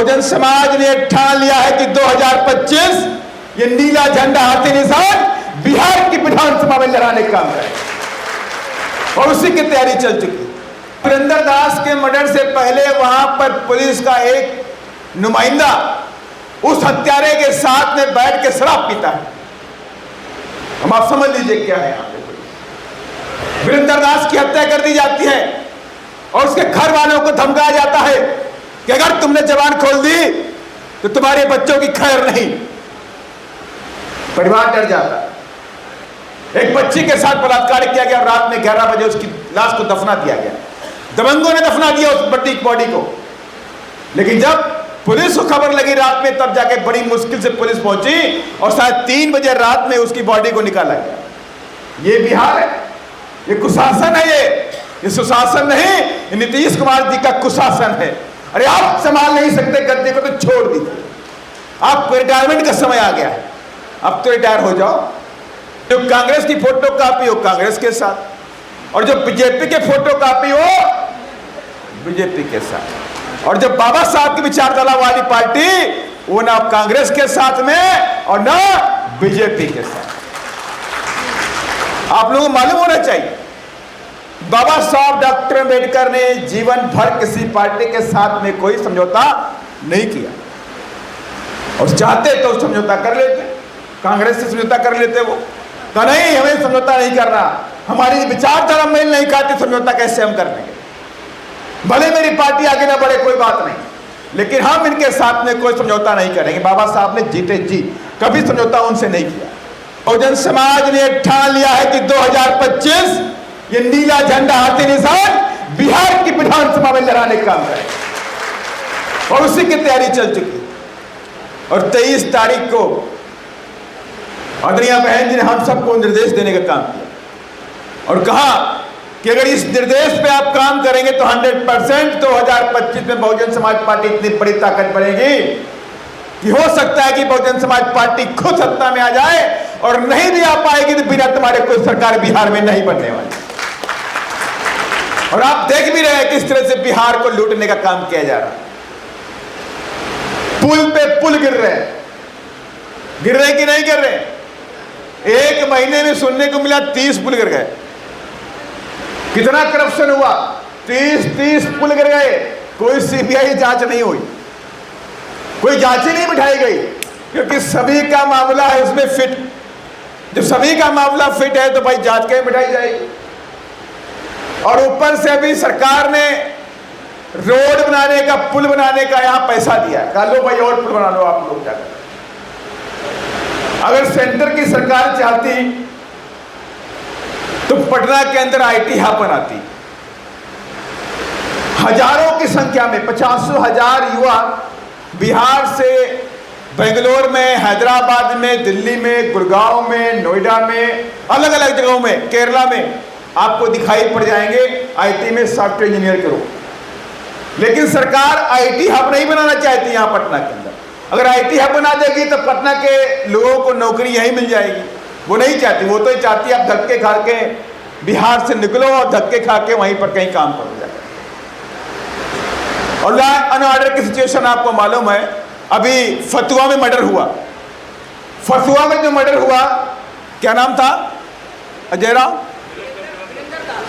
बहुजन समाज ने ठान लिया है कि 2025 ये नीला झंडा हाथी निशान बिहार की विधानसभा में लहराने का काम करेगा और उसी की तैयारी चल चुकी है। वीरेंद्र दास के मर्डर से पहले वहां पर पुलिस का एक नुमाइंदा उस हत्यारे के साथ में बैठ के शराब पीता है। हम आप समझ लीजिए क्या है यहाँ पे। वीरेंद्र दास की हत्या कर दी जाती है और उसके घर वालों को धमकाया जाता है कि अगर तुमने जबान खोल दी तो तुम्हारे बच्चों की खैर नहीं। परिवार डर जाता है। एक बच्ची के साथ बलात्कार किया गया और रात में 11 बजे उसकी लाश को दफना दिया गया। दबंगों ने दफना दिया उस बॉडी को। लेकिन जब पुलिस को खबर लगी रात में, तब जाके बड़ी मुश्किल से पुलिस पहुंची और शायद 3 बजे रात में उसकी बॉडी को निकाला गया। ये बिहार है, ये कुशासन है, ये सुशासन नहीं, ये नीतीश कुमार जी का कुशासन है। अरे आप संभाल नहीं सकते गद्दे को तो छोड़ दीजिए। आपको रिटायरमेंट का समय आ गया है, अब तो रिटायर हो जाओ। जो कांग्रेस की फोटो कॉपी हो कांग्रेस के साथ, और जो बीजेपी के फोटो कॉपी हो बीजेपी के साथ, और जो बाबा साहब की विचारधारा वाली पार्टी वो ना कांग्रेस के साथ में और ना बीजेपी के साथ। आप लोगों को मालूम होना चाहिए बाबा साहब डॉक्टर अम्बेडकर ने जीवन भर किसी पार्टी के साथ में कोई समझौता नहीं किया, और चाहते तो समझौता कर लेते, कांग्रेस से समझौता कर लेते। वो कहा नहीं, हमें समझौता नहीं करना, हमारी विचारधारा मेल नहीं खाती, समझौता कैसे हम कर लेंगे। भले मेरी पार्टी आगे ना बढ़े कोई बात नहीं, लेकिन हम इनके साथ में कोई समझौता नहीं करेंगे। बाबा साहब ने जीते जी कभी समझौता उनसे नहीं किया। बहुजन समाज ने ठान लिया है कि 2025 ये नीला झंडा हाथी निशान बिहार की विधानसभा में लहराने का काम करेगा और उसी की तैयारी चल चुकी है। और 23 तारीख को आदरणीय बहन जी ने हम सबको निर्देश देने का काम किया और कहा कि अगर इस निर्देश पे आप काम करेंगे तो 100% 2025 में बहुजन समाज पार्टी इतनी बड़ी ताकत बनेगी कि हो सकता है कि बहुजन समाज पार्टी खुद सत्ता में आ जाए, और नहीं भी आ पाएगी तो बिना तुम्हारे कोई सरकार बिहार में नहीं बनने वाली। और आप देख भी रहे हैं किस तरह से बिहार को लूटने का काम किया जा रहा है। पुल पे पुल गिर रहे हैं कि नहीं गिर रहे? एक महीने में सुनने को मिला 30 पुल गिर गए। कितना करप्शन हुआ? 30 पुल गिर गए। कोई सीबीआई जांच नहीं हुई, कोई जांच ही नहीं बिठाई गई, क्योंकि सभी का मामला है उसमें फिट। जब सभी का मामला फिट है तो भाई जांच कहीं बिठाई जाएगी। और ऊपर से अभी सरकार ने रोड बनाने का, पुल बनाने का यहां पैसा दिया। कहा लो भाई और पुल बना लो आप लोग जाकर। अगर सेंटर की सरकार चाहती तो पटना के अंदर आईटी हब बनाती। हजारों की संख्या में 50,000 युवा बिहार से बेंगलोर में, हैदराबाद में, दिल्ली में, गुड़गांव में, नोएडा में, अलग अलग जगहों में, केरला में आपको दिखाई पड़ जाएंगे आईटी में सॉफ्टवेयर इंजीनियर के रूप। लेकिन सरकार आईटी हब नहीं बनाना चाहती यहां पटना के अंदर। अगर आईटी हब बना देगी तो पटना के लोगों को नौकरी यहीं मिल जाएगी। वो नहीं चाहती, वो तो चाहती है आप धक्के खा के बिहार से निकलो और धक्के खा के वहीं पर कहीं काम करो जाए। और लॉ एंड ऑर्डर की सिचुएशन आपको मालूम है। अभी फतुआ में मर्डर हुआ। फतुआ में जो मर्डर हुआ, क्या नाम था? अजय राव,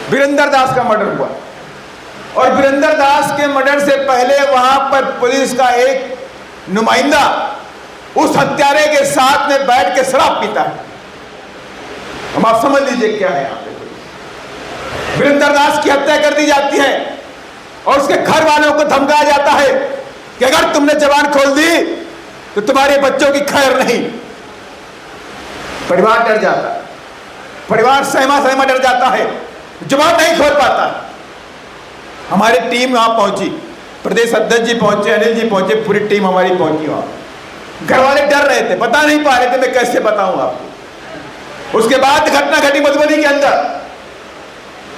वीरेंद्र दास का मर्डर हुआ। और वीरेंद्र दास के मर्डर से पहले वहां पर पुलिस का एक नुमाइंदा उस हत्यारे के साथ में बैठ के शराब पीता है। हम आप समझ लीजिए क्या है यहाँ पे। वीरेंद्र दास की हत्या कर दी जाती है और उसके घर वालों को धमकाया जाता है कि अगर तुमने जबान खोल दी तो तुम्हारे बच्चों की खैर नहीं। परिवार डर जाता है, परिवार सहमा डर जाता है, जबान नहीं खोल पाता। हमारी टीम वहां पहुंची, प्रदेश अध्यक्ष जी पहुंचे, अनिल जी पहुंचे, पूरी टीम हमारी पहुंची वहां। घर वाले डर रहे थे, बता नहीं पा रहे थे, मैं कैसे बताऊं आपको। उसके बाद घटना घटी मधुबनी के अंदर।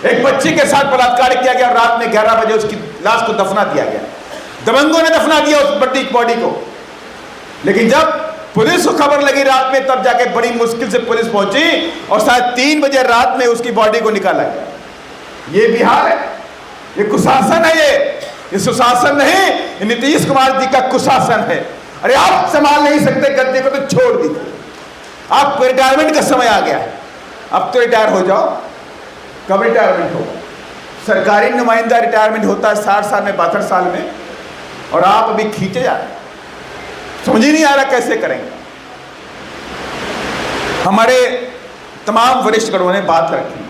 एक बच्ची के साथ बलात्कार किया गया और रात में 11 बजे उसकी लाश को दफना दिया गया। दबंगों ने दफना दिया उस बॉडी को। लेकिन जब पुलिस को खबर लगी रात में, तब जाके बड़ी मुश्किल से पुलिस पहुंची और शायद 3 बजे रात में उसकी बॉडी को निकाला गया। ये बिहार है, ये कुशासन है, ये सुशासन नहीं, ये नीतीश कुमार जी का कुशासन है। अरे आप संभाल नहीं सकते गद्दे को तो छोड़ दीजिए, आपको रिटायरमेंट का समय आ गया है, अब तो रिटायर हो जाओ। कब रिटायरमेंट होगा? सरकारी नुमाइंदा रिटायरमेंट होता है 60 साल में, 62 साल में, और आप अभी खींचे जा रहे हैं। समझ ही नहीं आ रहा कैसे करेंगे। हमारे तमाम वरिष्ठ गणों ने बात रखी,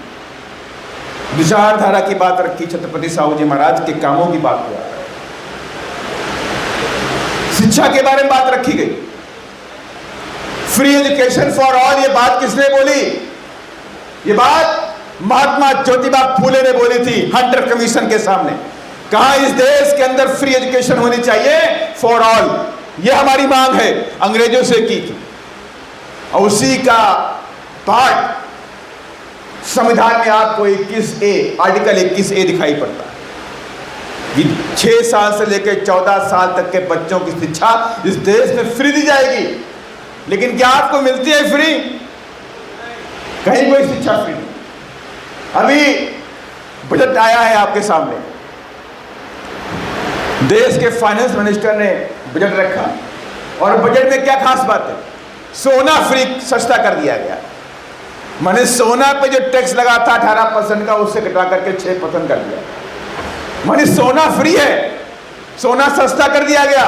विचारधारा की बात रखी, छत्रपति साहू जी महाराज के कामों की बात हुआ, शिक्षा के बारे में बात रखी गई, फ्री एजुकेशन फॉर ऑल। ये बात किसने बोली? ये बात महात्मा ज्योतिबा फूले ने बोली थी हंटर कमीशन के सामने। कहा इस देश के अंदर फ्री एजुकेशन होनी चाहिए फॉर ऑल, ये हमारी मांग है, अंग्रेजों से की थी। और उसी का पार्ट संविधान में आपको 21A, आर्टिकल 21A दिखाई पड़ता है कि 6 साल से लेकर 14 साल तक के बच्चों की शिक्षा इस देश में फ्री दी जाएगी। लेकिन क्या आपको मिलती है फ्री? कहीं कोई शिक्षा फ्री नहीं। अभी बजट आया है आपके सामने, देश के फाइनेंस मिनिस्टर ने बजट रखा, और बजट में क्या खास बात है? सोना फ्री सस्ता कर दिया गया। माने सोना पे जो टैक्स लगा था 18% का, उससे घटा करके 6% कर दिया। माने सोना फ्री है, सोना सस्ता कर दिया गया।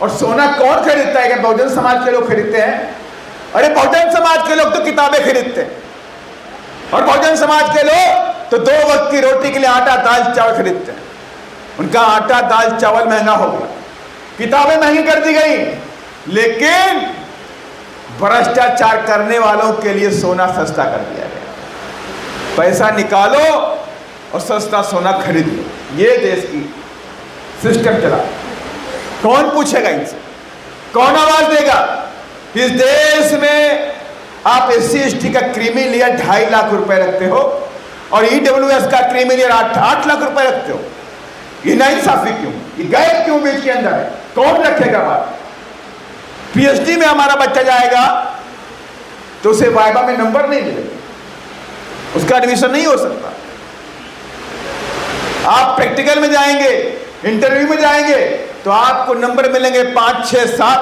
और सोना कौन खरीदता है? क्या बहुजन समाज के लोग खरीदते हैं? अरे बहुजन समाज के लोग तो किताबें खरीदते हैं, और बहुजन समाज के लोग तो 2 वक्त की रोटी के लिए आटा दाल चावल खरीदते हैं। उनका आटा दाल चावल महंगा हो गया, किताबें महंगी कर दी गई, लेकिन भ्रष्टाचार करने वालों के लिए सोना सस्ता कर दिया गया। पैसा निकालो और सस्ता सोना खरीद लो, ये देश की सिस्टम चला। कौन पूछेगा इनसे? कौन आवाज देगा? इस देश में आप SC ST का क्रीमी लेयर 2.5 लाख रुपए रखते हो, और EWS का क्रीमी लेयर 8 लाख रुपए रखते हो। ये नाइंसाफी क्यों? ये गैप क्यों बीच के अंदर है? कौन रखेगा बात? PhD में हमारा बच्चा जाएगा तो उसे वाइवा में नंबर नहीं मिलेगा, उसका एडमिशन नहीं हो सकता। आप प्रैक्टिकल में जाएंगे, इंटरव्यू में जाएंगे, तो आपको नंबर मिलेंगे 5, 6, 7।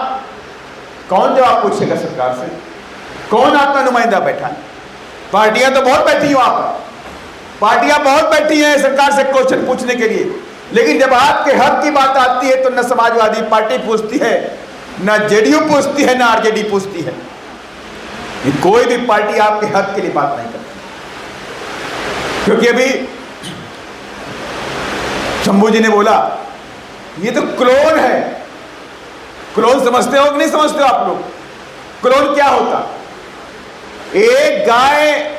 कौन जवाब पूछेगा सरकार से? कौन आपका नुमाइंदा बैठा है? पार्टियां तो बहुत बैठी हैं वहां पर, पार्टियां बहुत बैठी हैं सरकार से क्वेश्चन पूछने के लिए, लेकिन जब आपके हक की बात आती है तो न समाजवादी पार्टी पूछती है, न JDU पूछती है, न RJD पूछती है। कोई भी पार्टी आपके हक के लिए बात नहीं करती। क्योंकि अभी शंभू जी ने बोला ये तो क्लोन है। क्लोन समझते हो कि नहीं समझते हो आप लोग? क्लोन क्या होता? एक गाय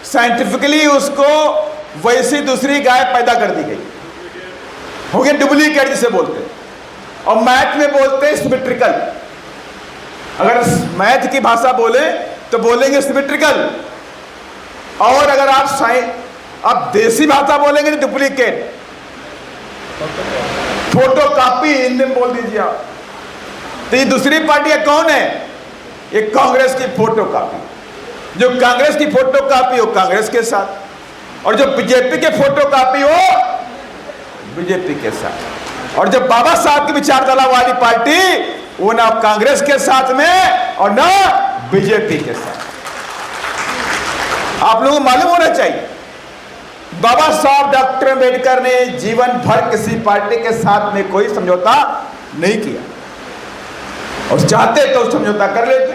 साइंटिफिकली उसको वैसी दूसरी गाय पैदा कर दी गई, हो गया डुप्लीकेट जिसे बोलते हैं, और मैथ में बोलते हैं सिमेट्रिकल। अगर मैथ की भाषा बोले तो बोलेंगे सिमेट्रिकल, और अगर आप देसी भाषा बोलेंगे तो डुप्लीकेट, फोटो कॉपी हिंदी में बोल दीजिए आप। तो ये दूसरी पार्टियां कौन है? ये कांग्रेस की फोटो कॉपी। जो कांग्रेस की फोटो कॉपी हो कांग्रेस के साथ, और जो बीजेपी के फोटो कॉपी हो बीजेपी के साथ, और जो बाबा साहब की विचारधारा वाली पार्टी वो ना कांग्रेस के साथ में और ना बीजेपी के साथ। आप लोगों को मालूम होना चाहिए, बाबा साहब डॉक्टर अम्बेडकर ने जीवन भर किसी पार्टी के साथ में कोई समझौता नहीं किया, और चाहते तो समझौता कर लेते,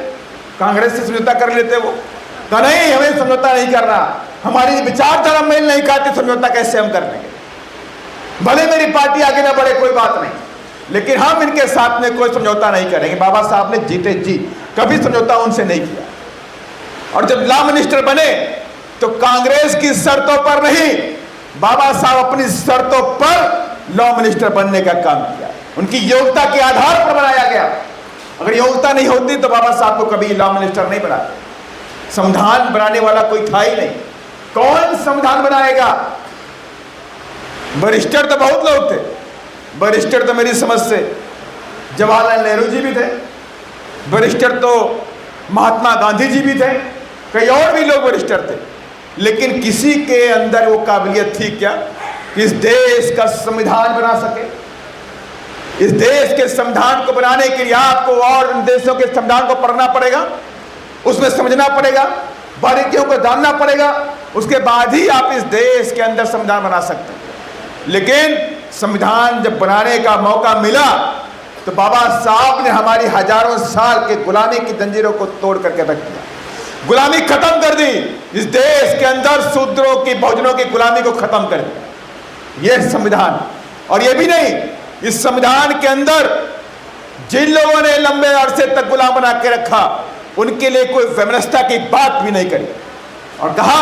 कांग्रेस से समझौता कर लेते। वो कहा नहीं, हमें समझौता नहीं करना, हमारी विचारधारा मेल नहीं खाती, समझौता कैसे हम कर लेंगे? भले मेरी पार्टी आगे ना बढ़े कोई बात नहीं, लेकिन हम इनके साथ में कोई समझौता नहीं करेंगे। बाबा साहब ने जीते जी कभी समझौता उनसे नहीं किया, और जब लॉ मिनिस्टर बने तो कांग्रेस की शर्तों पर नहीं, बाबा साहब अपनी शर्तों पर लॉ मिनिस्टर बनने का काम किया। उनकी योग्यता के आधार पर बनाया गया। अगर योग्यता नहीं होती तो बाबा साहब को कभी लॉ मिनिस्टर नहीं बनाते। संविधान बनाने वाला कोई था ही नहीं। कौन संविधान बनाएगा? बैरिस्टर तो बहुत लोग थे, बैरिस्टर तो मेरी समझ से जवाहरलाल नेहरू जी भी थे, बैरिस्टर तो महात्मा गांधी जी भी थे, कई और भी लोग बैरिस्टर थे, लेकिन किसी के अंदर वो काबिलियत थी क्या कि इस देश का संविधान बना सके। इस देश के संविधान को बनाने के लिए आपको और इन देशों के संविधान को पढ़ना पड़ेगा, उसमें समझना पड़ेगा, बारीकियों को जानना पड़ेगा, उसके बाद ही आप इस देश के अंदर संविधान बना सकते हैं। लेकिन संविधान जब बनाने का मौका मिला तो बाबा साहब ने हमारी हजारों साल के गुलामी की जंजीरों को तोड़ करके रख दिया, गुलामी खत्म कर दी। इस देश के अंदर शूद्रों की, बहुजनों की गुलामी को खत्म कर दिया यह संविधान। और यह भी नहीं, इस संविधान के अंदर जिन लोगों ने लंबे अरसे तक गुलाम बना के रखा उनके लिए कोई व्यवस्था की बात भी नहीं करी और कहा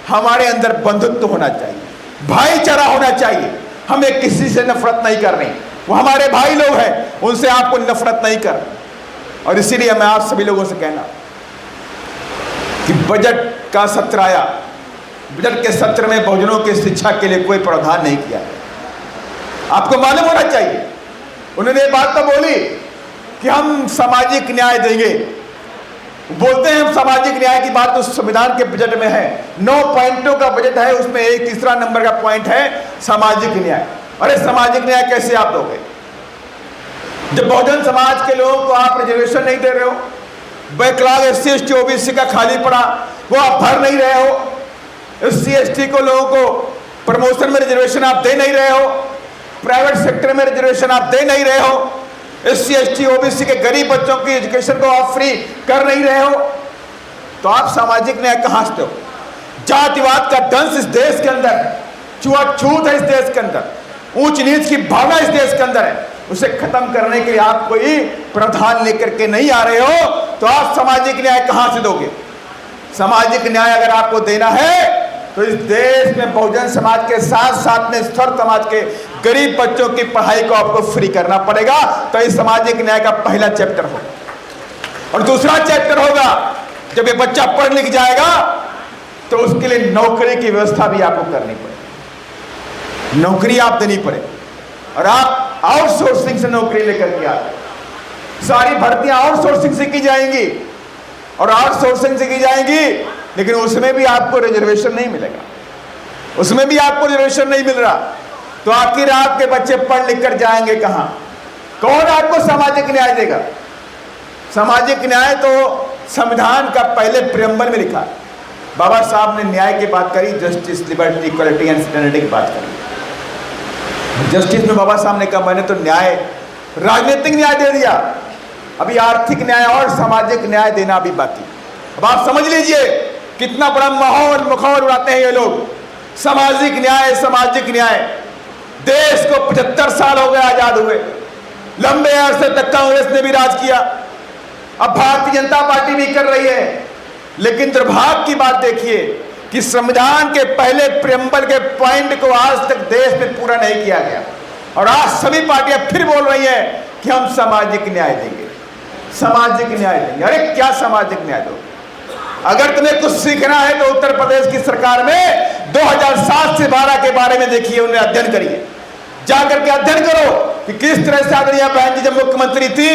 हमारे अंदर बंधुत्व होना चाहिए, भाईचारा होना चाहिए, हमें किसी से नफरत नहीं करनी, वो हमारे भाई लोग हैं, उनसे आपको नफरत नहीं कर। और इसीलिए मैं आप सभी लोगों से कहना कि बजट का सत्र आया, बजट के सत्र में बहुजनों की शिक्षा के लिए कोई प्रावधान नहीं किया है। आपको मालूम होना चाहिए, उन्होंने ये बात तो बोली कि हम सामाजिक न्याय देंगे, बोलते हैं हम सामाजिक न्याय की बात तो संविधान के बजट में है, 9 पॉइंटों का बजट है, उसमें एक तीसरा नंबर का पॉइंट है सामाजिक न्याय। अरे सामाजिक न्याय कैसे आप दोगे जब बहुजन समाज के लोगों को आप रिजर्वेशन नहीं दे रहे हो, बैकलॉग SC ST OBC का खाली पड़ा वो आप भर नहीं रहे हो, SC ST को लोगों को प्रमोशन में रिजर्वेशन आप दे नहीं रहे हो, प्राइवेट सेक्टर में रिजर्वेशन आप दे नहीं रहे हो, SC ST OBC के गरीब बच्चों की एजुकेशन को आप फ्री कर नहीं रहे हो, तो आप सामाजिक न्याय कहां से हो? जातिवाद का दंश इस देश के अंदर, छुआछूत है इस देश के अंदर, ऊंच नीच की भावना इस देश के अंदर है, उसे खत्म करने के लिए आप कोई प्रावधान लेकर के नहीं आ रहे हो, तो आप सामाजिक न्याय कहां से दोगे? सामाजिक न्याय अगर आपको देना है तो इस देश में बहुजन समाज के साथ साथ में स्तर समाज के गरीब बच्चों की पढ़ाई को आपको फ्री करना पड़ेगा। तो इस सामाजिक न्याय का पहला चैप्टर होगा। और दूसरा चैप्टर होगा, जब ये बच्चा पढ़ लिख जाएगा तो उसके लिए नौकरी की व्यवस्था भी आपको करनी पड़ेगी, नौकरी आप देनी पड़े, और आप आउटसोर्सिंग से नौकरी लेकर के आए। सारी भर्तियां आउटसोर्सिंग से की जाएंगी और आउटसोर्सिंग से की जाएंगी, लेकिन उसमें भी आपको रिजर्वेशन नहीं मिलेगा, उसमें भी आपको रिजर्वेशन नहीं मिल रहा। तो आखिर आपके बच्चे पढ़ लिख कर जाएंगे कहां? कौन आपको सामाजिक न्याय देगा? सामाजिक न्याय तो संविधान का पहले प्रियम्बल में लिखा। बाबा साहब ने न्याय की बात करी, justice, liberty, equality and fraternity की बात करी। जस्टिस में बाबा साहब ने कहा मैंने तो न्याय, राजनीतिक न्याय दे दिया, अभी आर्थिक न्याय और सामाजिक न्याय देना भी बाकी। अब आप समझ लीजिए कितना बड़ा मखौल उड़ाते हैं ये लोग। सामाजिक न्याय, सामाजिक न्याय, देश को 75 साल हो गए आजाद हुए, लंबे अरसे तक कांग्रेस ने भी राज किया, अब भारतीय जनता पार्टी भी कर रही है। लेकिन दुर्भाग्य की बात देखिए कि संविधान के पहले प्रियम्बल के पॉइंट को आज तक देश में पूरा नहीं किया गया, और आज सभी पार्टियां फिर बोल रही हैं कि हम सामाजिक न्याय देंगे, सामाजिक न्याय देंगे। अरे क्या सामाजिक न्याय दो? अगर तुम्हें कुछ सीखना है तो उत्तर प्रदेश की सरकार में 2007 से 12 के बारे में देखिए, उन्हें अध्ययन करिए, जाकर के अध्ययन करो कि किस तरह से आदरणीय बहन जी जब मुख्यमंत्री थी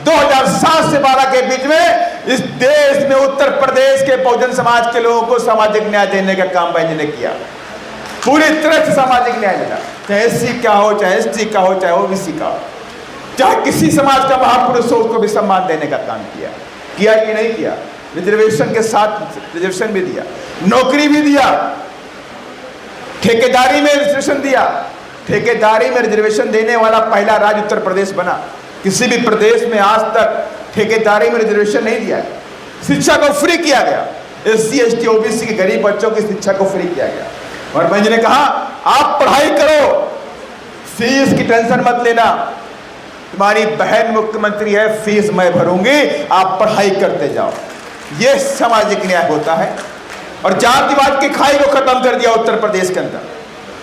2007 से 12 के बीच में इस देश में उत्तर प्रदेश के बहुजन समाज के लोगों को सामाजिक न्याय देने का काम बहन जी ने किया। पूरी तरह से सामाजिक न्याय मिला, चाहे SC का हो, चाहे ST का हो, चाहे OBC का हो, चाहे किसी समाज का महापुरुष हो, उसको भी सम्मान देने का काम किया कि नहीं किया? रिजर्वेशन के साथ रिजर्वेशन भी दिया, नौकरी भी दिया, ठेकेदारी में रिजर्वेशन दिया। ठेकेदारी में रिजर्वेशन देने वाला पहला राज्य उत्तर प्रदेश बना। किसी भी प्रदेश में आज तक ठेकेदारी में रिजर्वेशन नहीं दिया। शिक्षा को फ्री किया गया, SC ST OBC के गरीब बच्चों की शिक्षा को फ्री किया गया। और मैं ने कहा आप पढ़ाई करो, फीस की टेंशन मत लेना, तुम्हारी बहन मुख्यमंत्री है, फीस मैं भरूंगी, आप पढ़ाई करते जाओ। यह सामाजिक न्याय होता है। और जातिवाद की खाई को खत्म कर दिया उत्तर प्रदेश के अंदर।